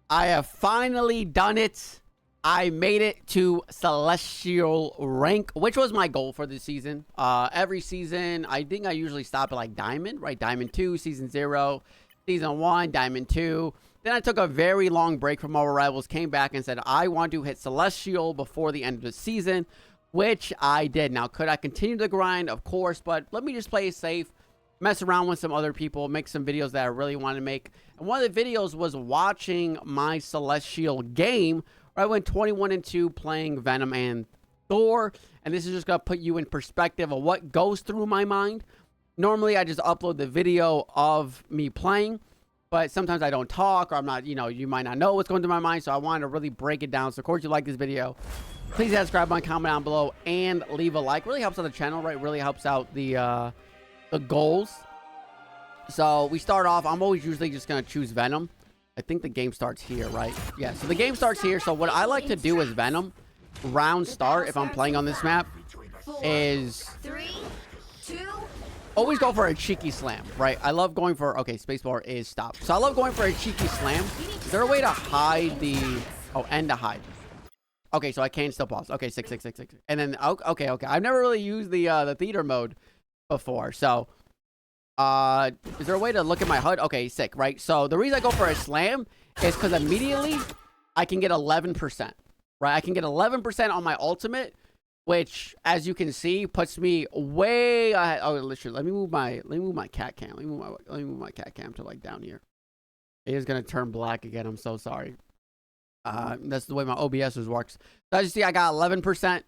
I have finally done it. I made it to Celestial rank, which was my goal for this season. Every season, I think I usually stop at like Diamond, right? Diamond 2, Season 0, Season 1, Diamond 2. Then I took a very long break from Marvel Rivals, came back and said, I want to hit Celestial before the end of the season, which I did. Now, could I continue the grind? Of course, but let me just play it safe, mess around with some other people, make some videos that I really want to make. And one of the videos was watching my Celestial game, where I went 21-2 playing Venom and Thor. And this is just going to put you in perspective of what goes through my mind. Normally, I just upload the video of me playing, but sometimes I don't talk, or I'm not, you might not know what's going through my mind. So I wanted to really break it down. So of course, you like this video, please hit subscribe button, comment down below, and leave a like. Really helps out the channel, right? Really helps out the goals. So we start off, I'm always usually just going to choose Venom. I think the game starts here, right? Yeah, so the game starts here. So what I like to do is Venom, round start, if I'm playing on this map, is always go for a cheeky slam, right? I love going for, okay, spacebar is stop. So I love going for a cheeky slam. Is there a way to hide the, oh, and to hide. Okay, so I can still pause. Okay, 6. And then, okay. I've never really used the theater mode before, so is there a way to look at my HUD? Okay, sick, right? So the reason I go for a slam is because immediately I can get 11%, right? I can get 11% on my ultimate, which, as you can see, puts me way ahead. Oh, literally, let me move my cat cam. Let me move my cat cam to like down here. It is gonna turn black again. I'm so sorry. That's the way my OBS works. So as you see, I got 11%.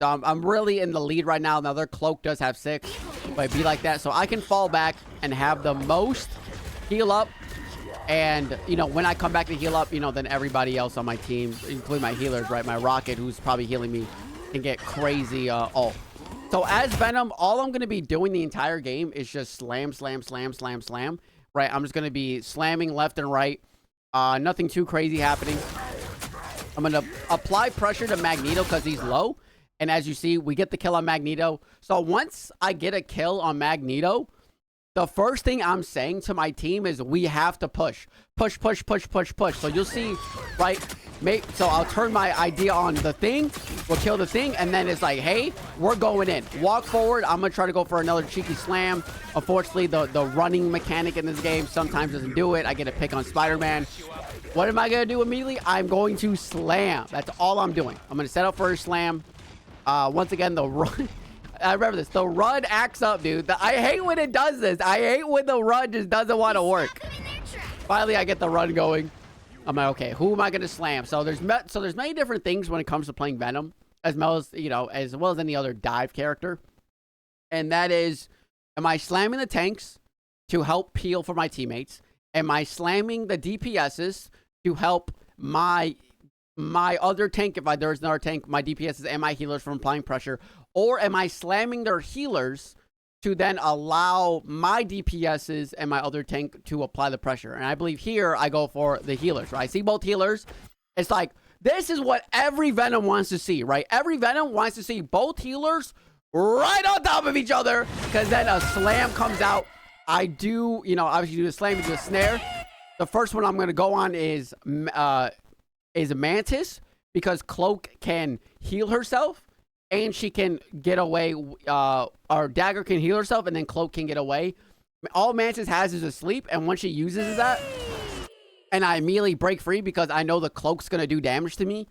So I'm really in the lead right now. Now their cloak does have 6, but it'd be like that. So I can fall back and have the most heal up. And, when I come back to heal up, then everybody else on my team, including my healers, right? My Rocket, who's probably healing me, can get crazy ult. So as Venom, all I'm going to be doing the entire game is just slam, right? I'm just going to be slamming left and right. Nothing too crazy happening. I'm going to apply pressure to Magneto because he's low. And as you see, we get the kill on Magneto. So once I get a kill on Magneto, the first thing I'm saying to my team is we have to push. Push. So you'll see, right? So I'll turn my idea on the thing. We'll kill the thing. And then it's like, hey, we're going in. Walk forward. I'm going to try to go for another cheeky slam. Unfortunately, the running mechanic in this game sometimes doesn't do it. I get a pick on Spider-Man. What am I going to do immediately? I'm going to slam. That's all I'm doing. I'm going to set up for a slam. Once again, the run. I remember this. The run acts up, dude. I hate when it does this. I hate when the run just doesn't want to work. Finally, I get the run going. I'm like, okay, who am I going to slam? So there's many different things when it comes to playing Venom, as well as any other dive character. And that is, am I slamming the tanks to help peel for my teammates? Am I slamming the DPSs to help my other tank, if there's another tank, my DPSs and my healers from applying pressure? Or am I slamming their healers to then allow my DPSs and my other tank to apply the pressure? And I believe here I go for the healers, right? I see both healers. It's like, this is what every Venom wants to see, right? Every Venom wants to see both healers right on top of each other, because then a slam comes out. I do, obviously do a slam into a snare. The first one I'm going to go on is Mantis, because Cloak can heal herself and she can get away. Or Dagger can heal herself and then Cloak can get away. All Mantis has is a sleep, and once she uses that, and I immediately break free because I know the Cloak's going to do damage to me,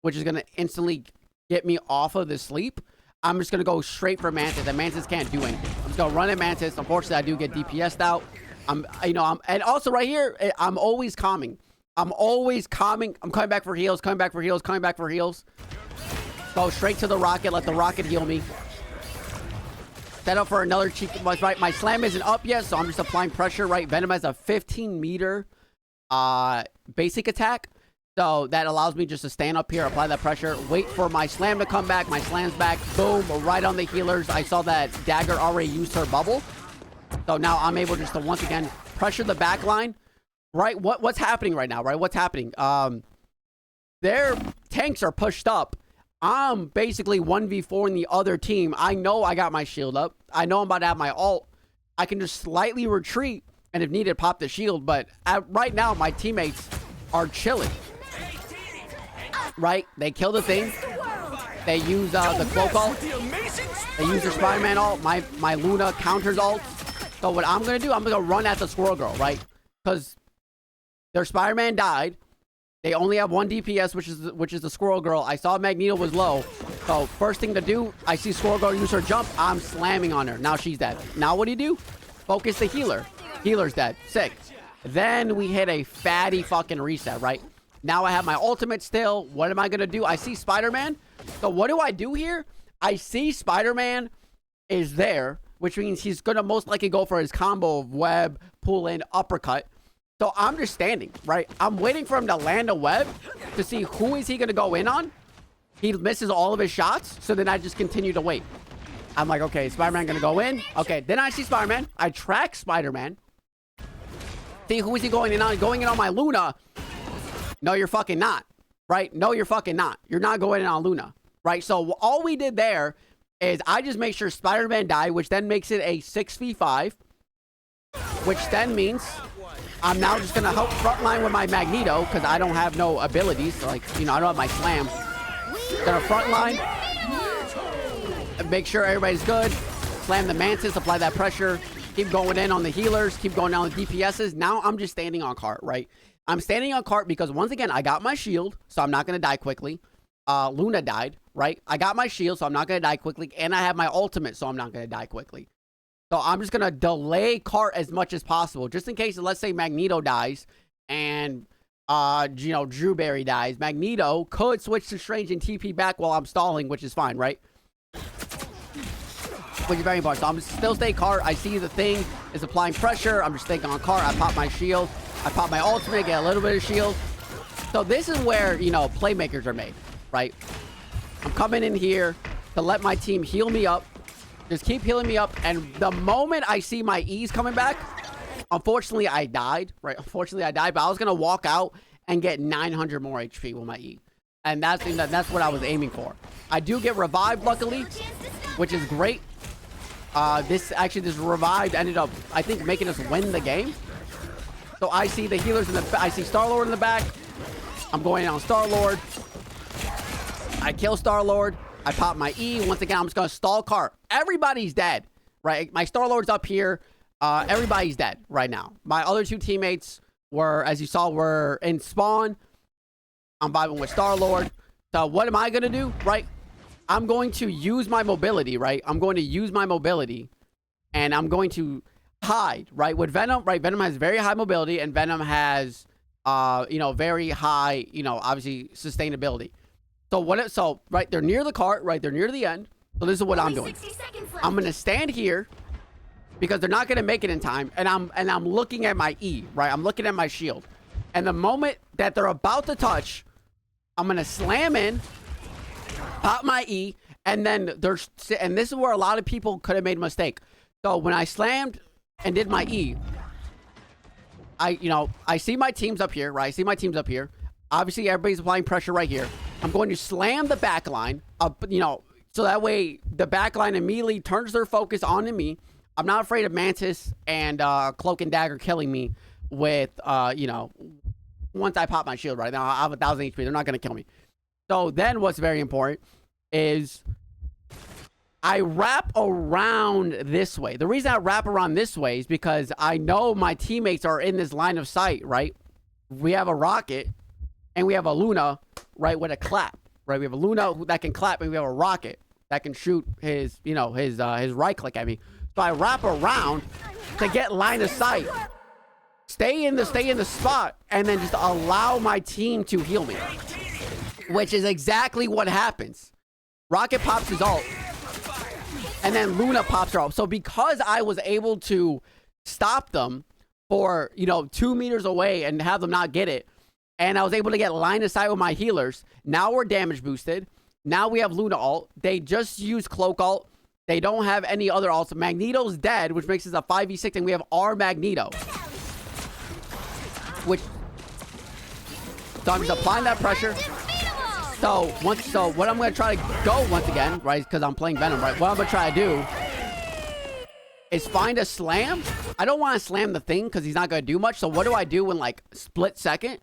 which is going to instantly get me off of the sleep, I'm just going to go straight for Mantis, and Mantis can't do anything. I'm just going to run at Mantis. Unfortunately, I do get DPS'd out. And also right here, I'm always calming. I'm coming back for heals, Go straight to the Rocket. Let the Rocket heal me. Set up for another cheek. Right, my slam isn't up yet, so I'm just applying pressure, right? Venom has a 15-meter basic attack. So that allows me just to stand up here, apply that pressure, wait for my slam to come back. My slam's back. Boom, right on the healers. I saw that Dagger already used her bubble. So now I'm able just to once again pressure the back line. Right, what's happening right now, right? What's happening? Their tanks are pushed up. I'm basically 1v4 in the other team. I know I got my shield up. I know I'm about to have my ult. I can just slightly retreat, and if needed, pop the shield. But right now, my teammates are chilling. Right? They kill the thing. They use the cloak ult. They use their Spider-Man ult. My Luna counters ult. So what I'm going to do, I'm going to run at the Squirrel Girl, right? Because their Spider-Man died. They only have 1 DPS, which is the Squirrel Girl. I saw Magneto was low. So first thing to do, I see Squirrel Girl use her jump. I'm slamming on her. Now she's dead. Now what do? Focus the healer. Healer's dead. Sick. Then we hit a fatty fucking reset, right? Now I have my ultimate still. What am I going to do? I see Spider-Man. So what do I do here? I see Spider-Man is there, which means he's going to most likely go for his combo of web, pull in, uppercut. So I'm just standing, right? I'm waiting for him to land a web to see who is he going to go in on. He misses all of his shots. So then I just continue to wait. I'm like, okay, Spider-Man going to go in. Okay, then I see Spider-Man. I track Spider-Man. See, who is he going in on? Going in on my Luna. No, you're fucking not. Right? No, you're fucking not. You're not going in on Luna. Right? So all we did there is I just make sure Spider-Man died, which then makes it a 6v5. Which then means I'm now just going to help frontline with my Magneto because I don't have no abilities. So like, you know, I don't have my slam. Gonna frontline. Make sure everybody's good. Slam the Mantis, apply that pressure. Keep going in on the healers. Keep going down on the DPSs. Now I'm just standing on cart, right? I'm standing on cart because once again, I got my shield, so I'm not going to die quickly. Luna died, right? I got my shield, so I'm not going to die quickly. And I have my ultimate, so I'm not going to die quickly. So I'm just going to delay cart as much as possible. Just in case, let's say Magneto dies and, you know, Drewberry dies. Magneto could switch to Strange and TP back while I'm stalling, which is fine, right? Which is very important. So I'm still stay cart. I see the thing is applying pressure. I'm just staying on cart. I pop my shield. I pop my ultimate, get a little bit of shield. So this is where, you know, playmakers are made, right? I'm coming in here to let my team heal me up. Just keep healing me up. And the moment I see my E's coming back, unfortunately, I died, right? Unfortunately, I died. But I was going to walk out and get 900 more HP with my E. And that's what I was aiming for. I do get revived, luckily, which is great. This revived ended up, I think, making us win the game. So I see the healers I see Star-Lord in the back. I'm going in on Star-Lord. I kill Star-Lord. I pop my E. Once again, I'm just going to stall cart. Everybody's dead, right? My Star-Lord's up here. Everybody's dead right now. My other two teammates were, as you saw, were in spawn. I'm vibing with Star-Lord. So what am I going to do, right? I'm going to use my mobility, right? I'm going to use my mobility. And I'm going to hide, right? With Venom, right? Venom has very high mobility. And Venom has, you know, very high, you know, obviously sustainability. So right, they're near the cart, right? They're near the end. So this is what I'm doing. I'm going to stand here because they're not going to make it in time. And I'm looking at my E, right? I'm looking at my shield. And the moment that they're about to touch, I'm going to slam in, pop my E, and then this is where a lot of people could have made a mistake. So when I slammed and did my E, I see my teams up here, right? I see my teams up here. Obviously, everybody's applying pressure right here. I'm going to slam the back line up, you know, so that way the back line immediately turns their focus onto me. I'm not afraid of Mantis and Cloak and Dagger killing me with, you know, once I pop my shield, right? Now I have 1,000 HP. They're not going to kill me. So then what's very important is I wrap around this way. The reason I wrap around this way is because I know my teammates are in this line of sight, right? We have a Rocket and we have a Luna, right, with a clap, right? We have a Luna that can clap and we have a Rocket that can shoot his, you know, his right click at me. So I wrap around to get line of sight. Stay in the spot and then just allow my team to heal me. Which is exactly what happens. Rocket pops his ult. And then Luna pops her ult. So because I was able to stop them for, you know, 2 meters away and have them not get it. And I was able to get line of sight with my healers. Now we're damage boosted. Now we have Luna ult. They just use Cloak ult. They don't have any other ults. Magneto's dead, which makes us a 5v6. And we have our Magneto. So I'm just applying that pressure. So what I'm going to try to go once again, right, because I'm playing Venom, right? What I'm going to try to do is find a slam. I don't want to slam the thing because he's not going to do much. So what do I do in like split second?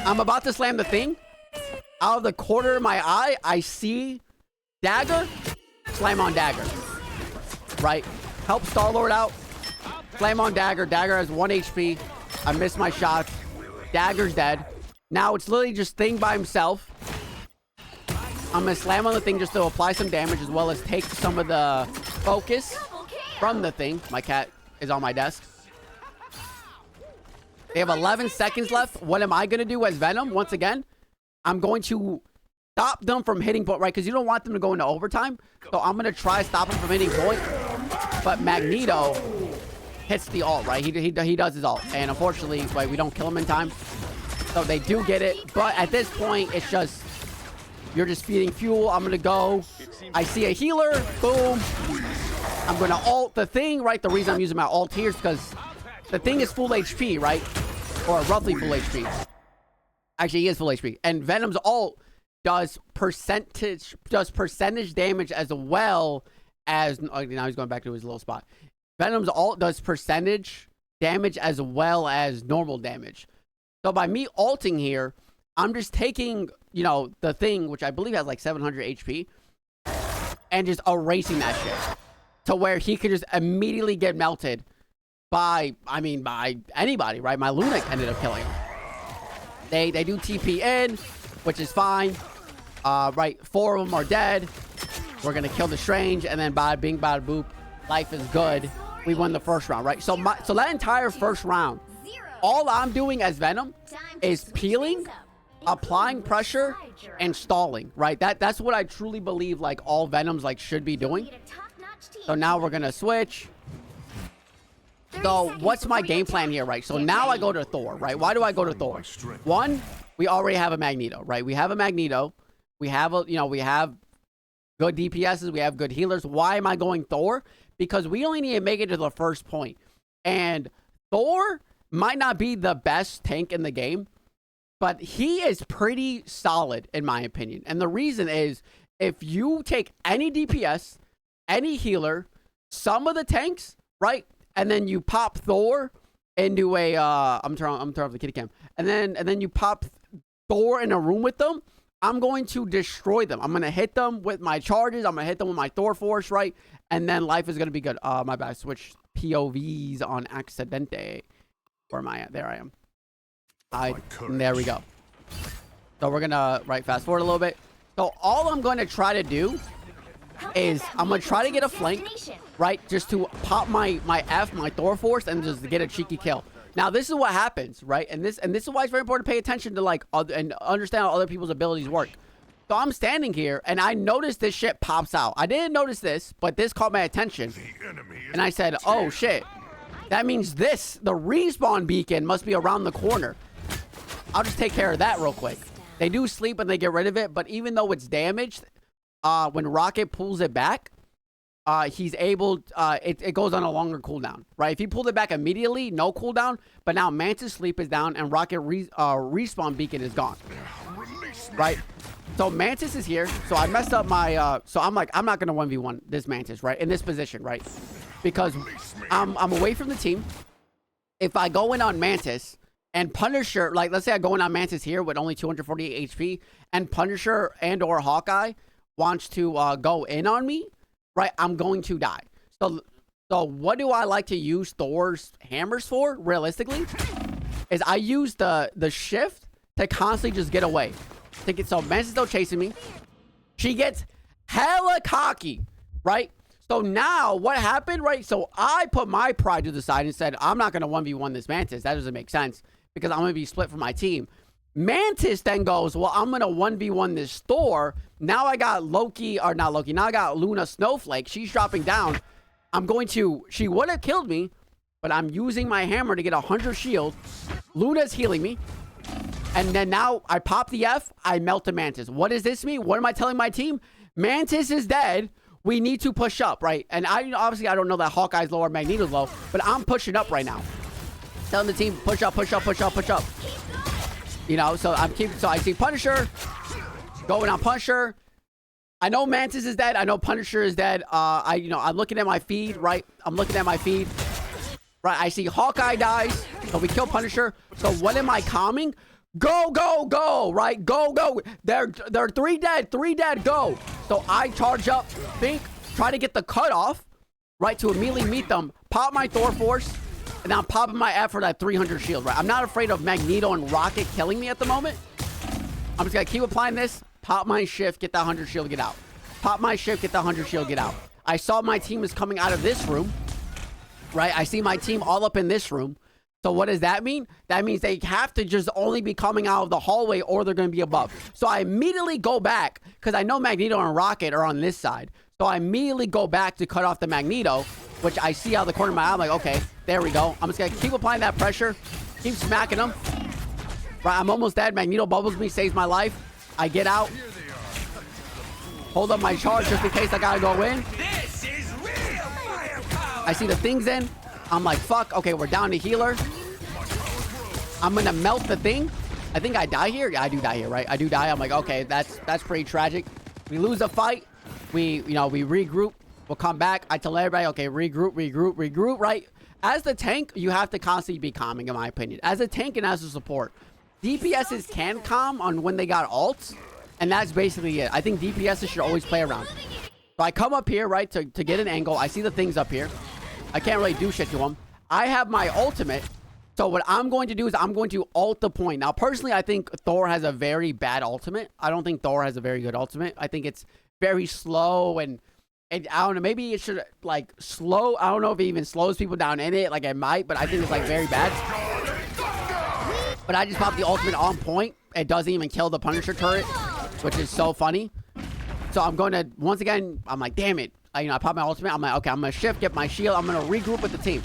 I'm about to slam the thing. Out of the corner of my eye, I see dagger. Slam on dagger. Right? Help Star-Lord out. Slam on dagger. Dagger has 1 HP. I missed my shots. Dagger's dead. Now it's literally just thing by himself. I'm going to slam on the thing just to apply some damage as well as take some of the focus from the thing. My cat is on my desk. They have 11 seconds left. What am I going to do as Venom? Once again, I'm going to stop them from hitting point, right? Because you don't want them to go into overtime. So I'm going to try to stop them from hitting point. But Magneto hits the ult, right? He does his ult. And unfortunately, right, we don't kill him in time. So they do get it. But at this point, it's just... You're just feeding fuel. I'm going to go. I see a healer. Boom. I'm going to ult the thing, right? The reason I'm using my ult here is because the thing is full HP, right? Or roughly full HP. Actually, he is full HP. And Venom's ult does percentage damage as well as... Oh, now he's going back to his little spot. Venom's ult does percentage damage as well as normal damage. So by me ulting here, I'm just taking, you know, the thing, which I believe has like 700 HP, and just erasing that shit to where he could just immediately get melted by, by anybody, right? My Lunac ended up killing him. They do TP in, which is fine. Right, 4 of them are dead. We're going to kill the Strange, and then bada bing, bada boop. Life is good. We won the first round, right? So that entire first round, all I'm doing as Venom is peeling, applying pressure, and stalling, right? That's what I truly believe like all Venoms like should be doing. So now we're gonna switch. So what's my game plan here, right? So now I go to Thor, right? Why do I go to Thor? One, we already have a Magneto, right? We have a Magneto. We have we have good DPSs. We have good healers. Why am I going Thor? Because we only need to make it to the first point. And Thor might not be the best tank in the game, but he is pretty solid, in my opinion. And the reason is, if you take any DPS, any healer, some of the tanks, right? And then you pop Thor into a, I'm turning off the kitty cam. And then you pop Thor in a room with them, I'm going to destroy them. I'm going to hit them with my charges. I'm going to hit them with my Thor Force, right? And then life is going to be good. My bad. I switched POVs on accidente. Where am I at? There I am. There we go. So we're gonna fast forward a little bit. So all I'm going to try to do is I'm gonna try to get a flank, right? Just to pop my Thor Force and just get a cheeky kill. Now this is what happens, right? And this is why it's very important to pay attention to and understand how other people's abilities work. So I'm standing here and I noticed this shit pops out. I didn't notice this, but this caught my attention. And I said, oh shit. That means the respawn beacon must be around the corner. I'll just take care of that real quick. They do sleep and they get rid of it, but even though it's damaged, when Rocket pulls it back, he's able, it goes on a longer cooldown, right? If he pulled it back immediately, no cooldown, but now Mantis sleep is down and Rocket respawn beacon is gone, right? So Mantis is here. So I messed up my, so I'm like, I'm not going to 1v1 this Mantis, right? In this position, right? Because I'm away from the team. If I go in on Mantis and Punisher, like let's say I go in on Mantis here with only 248 HP and Punisher and or Hawkeye wants to go in on me, right? I'm going to die. So what do I like to use Thor's hammers for, realistically? Is I use the shift to constantly just get away. So Mantis is still chasing me. She gets hella cocky, right? So now what happened, right? So I put my pride to the side and said, I'm not going to 1v1 this Mantis. That doesn't make sense because I'm going to be split from my team. Mantis then goes, well, I'm going to 1v1 this Thor. Now I got Loki, or not Loki. Now I got Luna Snowflake. She's dropping down. She would have killed me, but I'm using my hammer to get 100 shield. Luna's healing me. And then now I pop the F. I melt the Mantis. What does this mean? What am I telling my team? Mantis is dead. We need to push up, right? And obviously I don't know that Hawkeye's low or Magneto's low, but I'm pushing up right now. Telling the team, push up, push up, push up, push up. You know, so I see Punisher going on Punisher. I know Mantis is dead. I know Punisher is dead. I'm looking at my feed, right? I'm looking at my feed. Right, I see Hawkeye dies. So we kill Punisher. So what am I calming? Go, go, go, right? Go, go. They're 3 dead, go. So I charge up, think, try to get the cutoff, right, to immediately meet them, pop my Thor Force, and I'm popping my F for that 300 shield, right? I'm not afraid of Magneto and Rocket killing me at the moment. I'm just gonna keep applying this, pop my shift, get that 100 shield, get out. Pop my shift, get that 100 shield, get out. I saw my team is coming out of this room, right? I see my team all up in this room. So what does that mean? That means they have to just only be coming out of the hallway or they're going to be above. So I immediately go back because I know Magneto and Rocket are on this side. So I immediately go back to cut off the Magneto, which I see out of the corner of my eye. I'm like, okay, there we go. I'm just going to keep applying that pressure, keep smacking them. Right, I'm almost dead. Magneto bubbles me, saves my life. I get out. Hold up my charge just in case I got to go in. I see the things in. I'm like, fuck. Okay, we're down to healer. I'm gonna melt the thing. I think I die here. Yeah, I do die here, right? I do die. I'm like, okay, that's pretty tragic. We lose a fight. We regroup. We'll come back. I tell everybody, okay, regroup, right? As the tank, you have to constantly be calming, in my opinion. As a tank and as a support, DPSs can calm on when they got ults, and that's basically it. I think DPSs should always play around. So I come up here, right, to get an angle. I see the things up here. I can't really do shit to them. I have my ultimate. So what I'm going to do is I'm going to ult the point. Now, personally, I think Thor has a very bad ultimate. I don't think Thor has a very good ultimate. I think it's very slow and I don't know. Maybe it should, like, slow. I don't know if it even slows people down in it. Like, it might, but I think it's, like, very bad. But I just popped the ultimate on point. It doesn't even kill the Punisher turret, which is so funny. So I'm going to, once again, I'm like, damn it. I pop my ultimate. I'm like, okay, I'm going to shift, get my shield. I'm going to regroup with the team.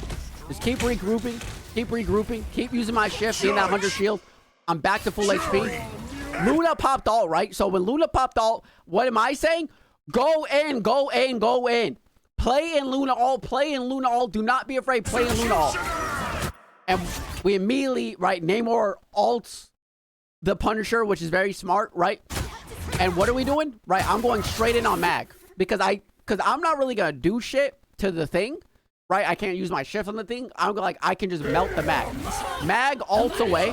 Just keep regrouping, keep using my shift, getting that 100 shield. I'm back to full HP. Luna popped ult, right? So when Luna popped ult, what am I saying? Go in, go in, go in. Play in Luna ult, play in Luna ult. Do not be afraid, play in Luna ult. And we immediately, right, Namor ults the Punisher, which is very smart, right? And what are we doing? Right, I'm going straight in on Mag. Because I'm not really going to do shit to the thing, right? I can't use my shift on the thing. I'm like, I can just melt the Mag. Mag ults away.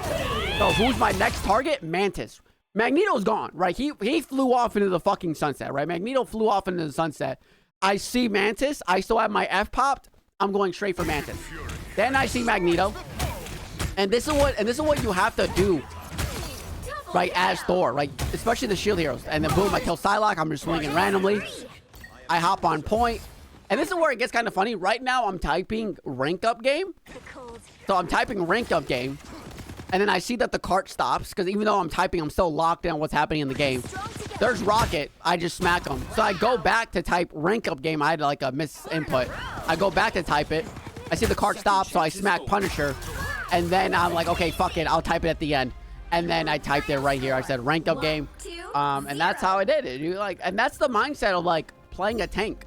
So who's my next target? Mantis. Magneto's gone, right? He flew off into the fucking sunset, right? Magneto flew off into the sunset. I see Mantis. I still have my F popped. I'm going straight for Mantis. Then I see Magneto. And this is what you have to do, right, as Thor, right? Especially the shield heroes. And then boom, I kill Psylocke. I'm just swinging randomly. I hop on point. And this is where it gets kind of funny. Right now, I'm typing rank up game. So I'm typing rank up game. And then I see that the cart stops. Because even though I'm typing, I'm still locked in on what's happening in the game. There's Rocket. I just smack him. So I go back to type rank up game. I had like a misinput. I go back to type it. I see the cart stop. So I smack Punisher. And then I'm like, okay, fuck it. I'll type it at the end. And then I typed it right here. I said rank up game. And that's how I did it. And that's the mindset of like playing a tank.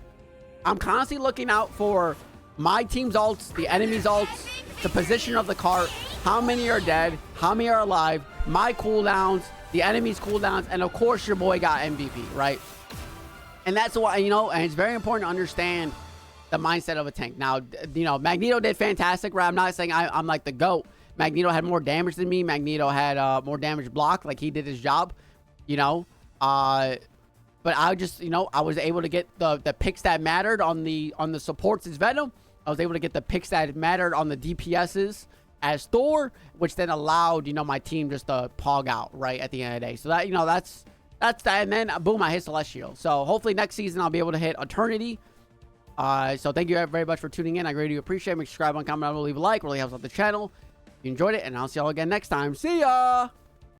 I'm constantly looking out for my team's ults, the enemy's ults, the position of the cart, how many are dead, how many are alive, my cooldowns, the enemy's cooldowns, and of course your boy got MVP, right? And that's why, and it's very important to understand the mindset of a tank. Now, Magneto did fantastic, right? I'm not saying I'm like the GOAT. Magneto had more damage than me. Magneto had more damage blocked, like he did his job, But I just, I was able to get the picks that mattered on the supports as Venom. I was able to get the picks that mattered on the DPSs as Thor, which then allowed, my team just to pog out right at the end of the day. So that, that's that. And then boom, I hit Celestial. So hopefully next season I'll be able to hit Eternity. So thank you very much for tuning in. I really do appreciate it. Make sure to subscribe, comment, leave a like. Really helps out the channel. If you enjoyed it, and I'll see y'all again next time. See ya!